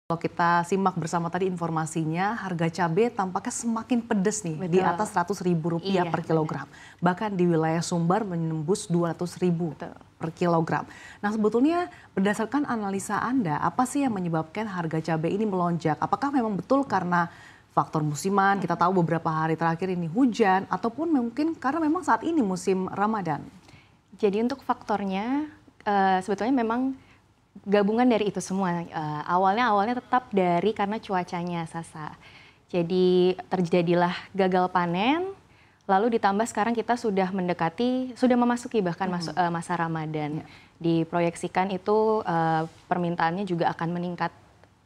Kalau kita simak bersama tadi informasinya, harga cabai tampaknya semakin pedas nih, Betul. di atas Rp100.000 Iya, per kilogram. Bahkan di wilayah Sumbar menembus Rp200.000 per kilogram. Nah, sebetulnya berdasarkan analisa Anda, apa sih yang menyebabkan harga cabai ini melonjak? Apakah memang betul karena faktor musiman, kita tahu beberapa hari terakhir ini hujan, ataupun mungkin karena memang saat ini musim Ramadan? Jadi untuk faktornya sebetulnya memang gabungan dari itu semua. Awalnya tetap dari karena cuacanya, Sasa. Jadi terjadilah gagal panen, lalu ditambah sekarang kita sudah memasuki bahkan masa Ramadan. Diproyeksikan itu permintaannya juga akan meningkat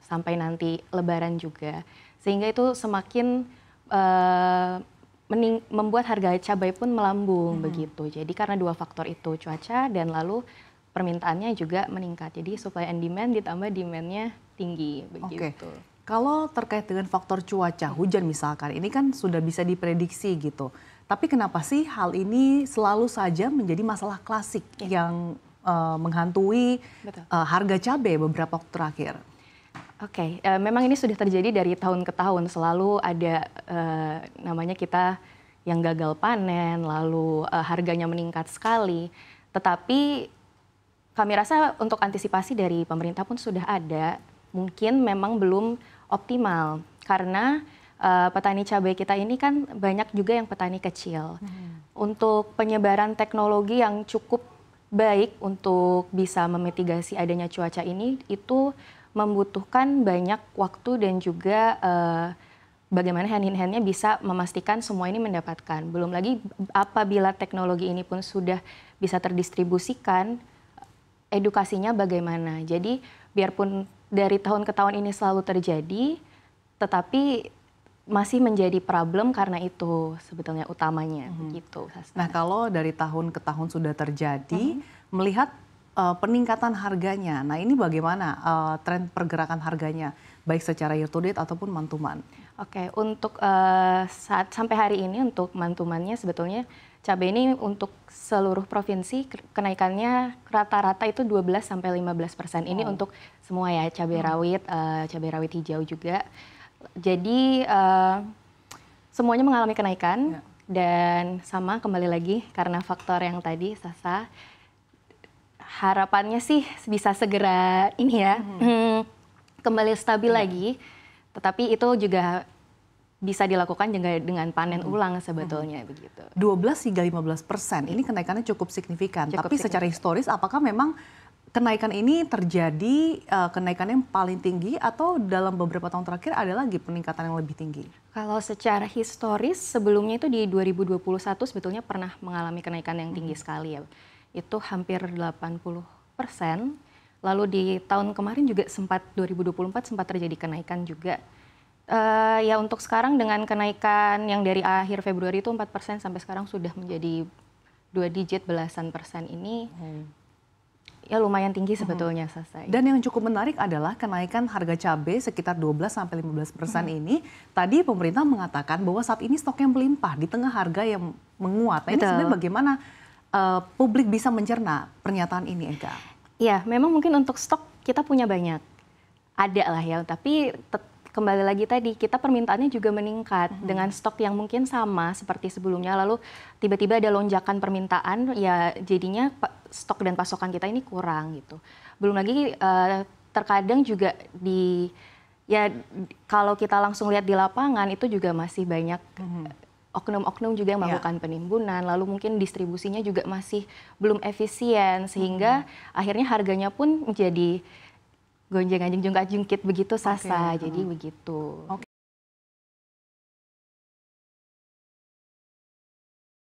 sampai nanti Lebaran juga. Sehingga itu semakin membuat harga cabai pun melambung begitu. Jadi karena dua faktor itu, cuaca dan lalu permintaannya juga meningkat. Jadi supply and demand ditambah demand-nya tinggi begitu. Oke. Kalau terkait dengan faktor cuaca, hujan misalkan, ini kan sudah bisa diprediksi gitu. Tapi kenapa sih hal ini selalu saja menjadi masalah klasik yang menghantui harga cabai beberapa waktu terakhir? Oke, memang ini sudah terjadi dari tahun ke tahun. Selalu ada namanya kita yang gagal panen, lalu harganya meningkat sekali. Tetapi kami rasa untuk antisipasi dari pemerintah pun sudah ada, mungkin memang belum optimal karena petani cabai kita ini kan banyak juga yang petani kecil. Untuk penyebaran teknologi yang cukup baik untuk bisa memitigasi adanya cuaca ini itu membutuhkan banyak waktu dan juga bagaimana hand in hand-nya bisa memastikan semua ini mendapatkan. Belum lagi apabila teknologi ini pun sudah bisa terdistribusikan, edukasinya bagaimana. Jadi biarpun dari tahun ke tahun ini selalu terjadi, tetapi masih menjadi problem karena itu sebetulnya utamanya begitu. Nah, kalau dari tahun ke tahun sudah terjadi, melihat peningkatan harganya. Nah, ini bagaimana tren pergerakan harganya, baik secara year to date ataupun month-to-month? Oke, untuk sampai hari ini untuk month-to-month-nya sebetulnya cabai ini untuk seluruh provinsi kenaikannya rata-rata itu 12-15%. Ini untuk semua ya, cabai rawit hijau juga. Jadi semuanya mengalami kenaikan dan sama kembali lagi karena faktor yang tadi Sasa, harapannya sih bisa segera ini ya kembali stabil lagi. Tetapi itu juga bisa dilakukan juga dengan panen ulang sebetulnya begitu. 12-15%, ini kenaikannya cukup signifikan. Tapi secara historis, apakah memang kenaikan ini terjadi kenaikan yang paling tinggi atau dalam beberapa tahun terakhir ada lagi peningkatan yang lebih tinggi? Kalau secara historis sebelumnya itu di 2021 sebetulnya pernah mengalami kenaikan yang tinggi sekali ya. Itu hampir 80%. Lalu di tahun kemarin juga 2024 sempat terjadi kenaikan juga. Ya untuk sekarang dengan kenaikan yang dari akhir Februari itu 4% sampai sekarang sudah menjadi 2 digit belasan persen ini ya lumayan tinggi sebetulnya Sasa. Dan yang cukup menarik adalah kenaikan harga cabai sekitar 12-15% ini. Tadi pemerintah mengatakan bahwa saat ini stoknya melimpah di tengah harga yang menguat. Nah, ini sebenarnya bagaimana publik bisa mencerna pernyataan ini, Eka? Iya, memang mungkin untuk stok kita punya banyak. Ada lah ya, tapi kembali lagi tadi, kita permintaannya juga meningkat dengan stok yang mungkin sama seperti sebelumnya, lalu tiba-tiba ada lonjakan permintaan, ya jadinya stok dan pasokan kita ini kurang gitu. Belum lagi terkadang juga kalau kita langsung lihat di lapangan itu juga masih banyak oknum-oknum juga yang melakukan penimbunan, lalu mungkin distribusinya juga masih belum efisien, sehingga akhirnya harganya pun menjadi gonjang-ganjing jungkat-jungkit begitu Sasa, jadi begitu.